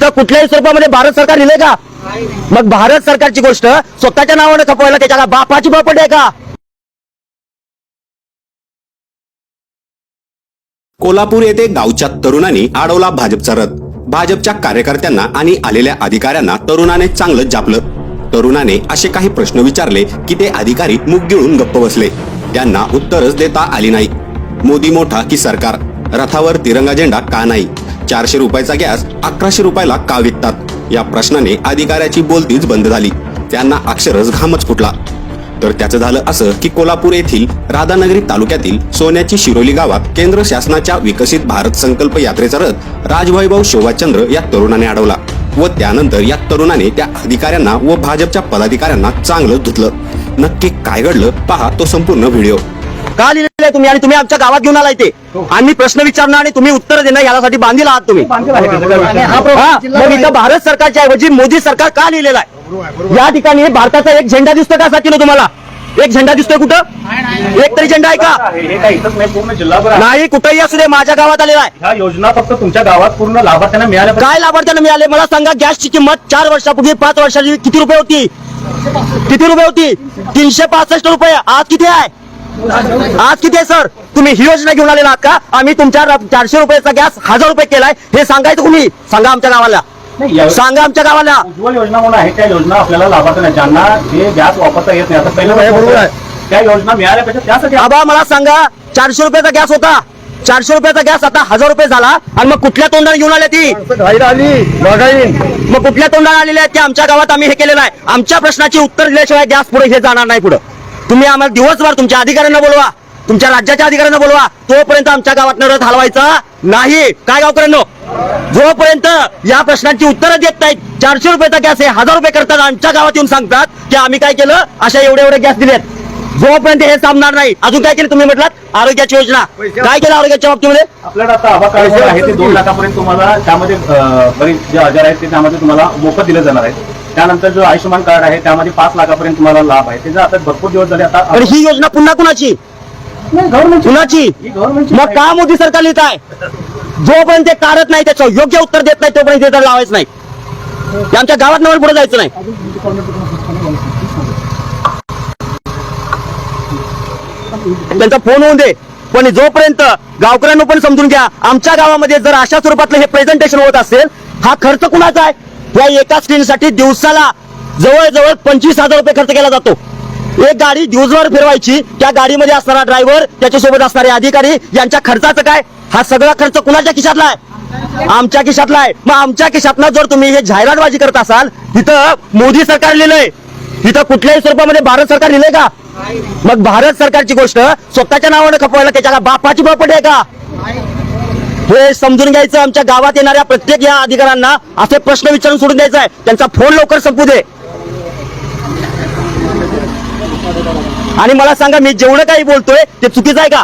तिथं कुठल्याही स्वरूपामध्ये भारत सरकार लिहिलंय का? मग भारत सरकारची गोष्ट स्वतःच्या नावाने खपवायला त्याच्या बापाची प्रॉपर्टी आहे का? कोल्हापूर येथे गावच्या तरुणांनी अडवला भाजपचा रथ. भाजपच्या कार्यकर्त्यांना आणि आलेल्या अधिकाऱ्यांना तरुणाने चांगलं जापलं. तरुणाने असे काही प्रश्न विचारले की ते अधिकारी मुग गिळून गप्प बसले. त्यांना उत्तरच देता आली नाही. मोदी मोठा की सरकार? रथावर तिरंगा झेंडा का नाही? 400 रुपयाचा गॅस 1100 रुपयाला का विकतात? या प्रश्नाने अधिकाऱ्याची बोलतीच बंद झाली. त्यांना अक्षरच घामच फुटला. तर त्याचं झालं असं की कोल्हापूर येथील राधानगरी तालुक्यातील सोन्याची शिरोली गावात केंद्र शासनाच्या विकसित भारत संकल्प यात्रेचा रथ राजवैभव शोभाचंद्र या तरुणाने अडवला व त्यानंतर या तरुणाने त्या अधिकाऱ्यांना व भाजपच्या पदाधिकाऱ्यांना चांगलं धुतलं. नक्की काय घडलं पहा तो संपूर्ण व्हिडिओ. का लिहिलेलं आहे तुम्ही आणि तुम्ही आमच्या गावात घेऊन आलाय ते? आम्ही प्रश्न विचारणं आणि तुम्ही उत्तर देणं यासाठी बांधील आहात तुम्ही. मग इथं भारत सरकारच्या ऐवजी मोदी सरकार का लिहिलेलं आहे? या ठिकाणी भारताचा एक झेंडा दिसतो का साथीनं तुम्हाला? एक झेंडा दिसतोय कुठं? एक तरी झेंडा आहे का? नाही, कुठेही असू दे, माझ्या गावात आलेला आहे. ह्या योजना फक्त तुमच्या गावात पूर्ण लाभार्थ्यांना मिळाल्या. काय लाभार्थ्यांना मिळाले मला सांगा? गॅसची किंमत 4 वर्षापूर्वी 5 वर्षाची किती रुपये होती? किती रुपये होती? 365 रुपये. आज किती आहे? आज किती आहे सर? तुम्ही ही योजना घेऊन आलेला आहात का? आम्ही तुमच्या 400 रुपयाचा गॅस 1000 रुपये केलाय हे सांगायचं तुम्ही? सांगा आमच्या गावाला, सांगा आमच्या गावाला. उज्ज्वल योजना म्हणून आहे, त्या योजना आपल्याला लाभार्थ्यांना ज्यांना जे गॅस वापरता येत नाही, आता पहिलं बरोबर आहे, त्या योजना मिळाल्या पाहिजे. त्यासाठी आबा मला सांगा, 400 रुपयाचा गॅस होता, 400 रुपयाचा गॅस आता 1000 रुपये झाला आणि मग कुठल्या तोंडाने घेऊन आल्या ती? मग कुठल्या तोंडाने आलेल्या आहेत की आमच्या गावात आम्ही हे केलेलं आहे? आमच्या प्रश्नाची उत्तर दिल्याशिवाय गॅस पुढे हे जाणार नाही. पुढे तुम्ही आम्हाला दिवसभर तुमच्या अधिकाऱ्यांना बोलवा, तुमच्या राज्याच्या अधिकाऱ्यांना बोलवा, तोपर्यंत आमच्या गावात रथ हलवायचा नाही. काय गावकऱ्यांनो, जोपर्यंत या प्रश्नांची उत्तरं देत नाहीत, 400 रुपयाचा गॅस हे 1000 रुपये करतात, आमच्या गावात येऊन सांगतात की आम्ही काय केलं, अशा एवढे गॅस दिलेत, जोपर्यंत हे सामणार नाही. अजून काय केलं तुम्ही? म्हटलात आरोग्याची योजना. काय केलं आरोग्याच्या बाबतीमध्ये? आपल्याला आता आभा कार्ड आहे ते 2 लाखापर्यंत तुम्हाला त्यामध्ये बरेच जे आजार आहेत ते त्यामध्ये तुम्हाला मोफत दिले जाणार आहेत. त्यानंतर जो आयुष्यमान कार्ड आहे त्यामध्ये 5 लाखापर्यंत तुम्हाला लाभ आहे. त्याचा आता भरपूर दिवस झाले. आता पण ही योजना पुन्हा कुणाची? कुणाची? मग का मोदी सरकार लिहित आहे? जोपर्यंत ते काढत नाही, त्याचं योग्य उत्तर देत नाही, तोपर्यंत ते लावायचं नाही. आमच्या गावात नवर पुढे जायचं नाही. त्यांचा फोन होऊन दे, पण जोपर्यंत गावकऱ्यांना पण समजून घ्या, आमच्या गावामध्ये जर अशा स्वरूपातलं हे प्रेझेंटेशन होत असेल, हा खर्च कुणाचा आहे? या एका स्क्रीनसाठी दिवसाला जवळजवळ 25,000 रुपये खर्च केला जातो. एक गाडी दिवसभर फिरवायची, त्या गाडीमध्ये असणारा ड्रायव्हर, त्याच्यासोबत असणारे अधिकारी, यांच्या खर्चाचं काय? हा सगळा खर्च कुणाच्या खिशातला आहे? आमच्या खिशातला आहे. मग आमच्या खिशातनं जर तुम्ही हे जाहिरातबाजी करत असाल, तिथं मोदी सरकार लिहिलंय, तिथं कुठल्याही स्वरूपामध्ये भारत सरकार लिहिलंय का? मग भारत सरकारची गोष्ट स्वतःच्या नावाने खपवायला त्याच्या बापाची प्रॉपर्टी आहे का? हे समजून घ्यायचं. आमच्या गावात येणाऱ्या प्रत्येक या अधिकाऱ्यांना असे प्रश्न विचारून सोडून द्यायचा आहे. त्यांचा फोन लवकर संपू दे. आणि मला सांगा, मी जेवढं काही बोलतोय ते चुकीचं आहे का?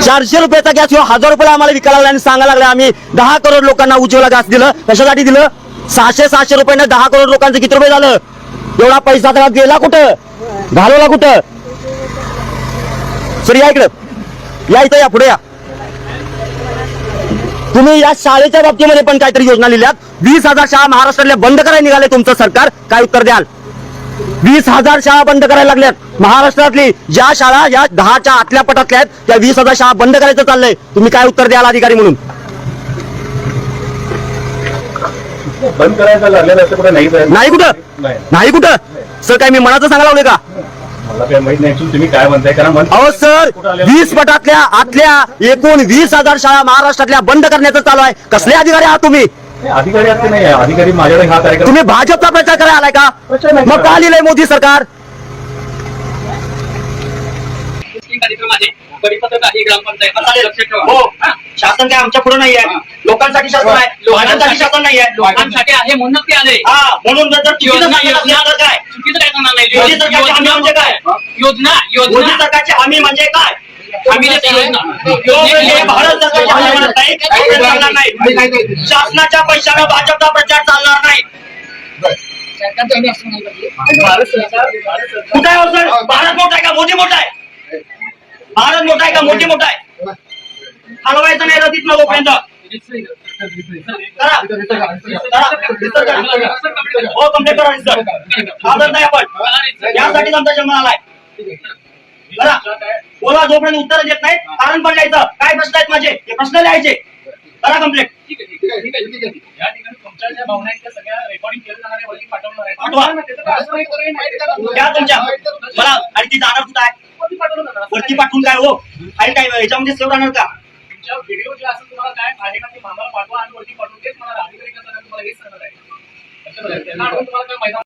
400 रुपयाचा गॅस किंवा 1000 रुपयाला आम्हाला विकायला लागला आणि सांगायला लागला आम्ही 10 करोड लोकांना उज्ज्वला गॅस दिलं. कशासाठी दिलं? 600 रुपयानं 10 करोड लोकांचं किती रुपये झालं? एवढा पैसा तर गेला कुठं? घालवला कुठं? सर या इकडं, या इथं, या पुढे या. तुम्ही या शाळेच्या बाबतीमध्ये पण काहीतरी योजना लिहिल्यात. 20,000 शाळा महाराष्ट्रातल्या बंद करायला निघाले तुमचं सरकार. काय उत्तर द्याल? 20,000 शाळा बंद करायला लागल्यात महाराष्ट्रातली. ज्या शाळा या 10च्या आतल्या पटातल्या आहेत, त्या 20,000 शाळा बंद करायचं चाललंय. तुम्ही काय उत्तर द्याल अधिकारी म्हणून? बंद करायचं लागलेलं असं कुठं नाही. नाही कुठं? नाही कुठं? सर काय मी मनाचं सांगायला लावले का? मला काही माहित नाही तुम्ही काय म्हणताय. कारण अहो सर, 20 पटातल्या आतल्या एकूण 20,000 शाळा महाराष्ट्रातल्या बंद करण्याचं चालू आहे. कसले अधिकारी आहात तुम्ही? अधिकारी असते नाही, अधिकारी माझ्याकडे हा कार्यक्रम. तुम्ही भाजपचा प्रचार करायला आलाय का? मग का लिहिलंय मोदी सरकार? कार्यक्रम आहे, परिपत्रक आहे ग्रामपंचायत. हो, शासन काय आमच्या पुढे नाही आहे. लोकांसाठी शासन आहे, लोकांसाठी शासन नाही आहे. लोकांसाठी आहे म्हणून ते आले. म्हणून जर चुकीचं काय? चुकीचं काय करणार नाही. मोदी सरकारची हमी म्हणजे काय? मोदी सरकारची हमी म्हणजे काय? भारत सरकारची हमी म्हणत नाही. शासनाच्या पैशाने भाजपचा प्रचार चालणार नाही. कुठे आहे सर? भारत मोठा आहे का मोदी मोठा आहे? भारत मोठा आहे का मोदी मोठा आहे? हलवायचं नाही रतीत लोकांचा. करा. हो कंप्लेंट करा सर. घाबरत नाही आपण, यासाठीच आमचा जन्म आलाय. करा. बोला, जोपर्यंत उत्तर देत नाही कारण पण लिहायचं. काय प्रश्न आहेत माझे हे प्रश्न लिहायचे. करा कंप्लेंट. ठीक आहे. या ठिकाणी तुमच्या ज्या भावना आहेत त्या सगळ्या रेकॉर्डिंग केल्या जाणार आहे, वरती पाठवणार आहे. पाठवा. त्याचं काय असं नाही करेल, नाही त्याला- द्या तुमच्या मला. आणि ती जाणार कुठं आहे? वरती पाठवलं जाणार. वरती पाठवून काय हो आणि काय याच्यामध्ये सेव्ह राहणार का? तुमच्या व्हिडिओ जे असेल तुम्हाला काय आहे ना ते आम्हाला पाठवा आणि वरती पाठवून तेच मला अधिकारी कसं तुम्हाला हेच सांगणार आहे. त्यांना आठवण तुम्हाला काय मैदान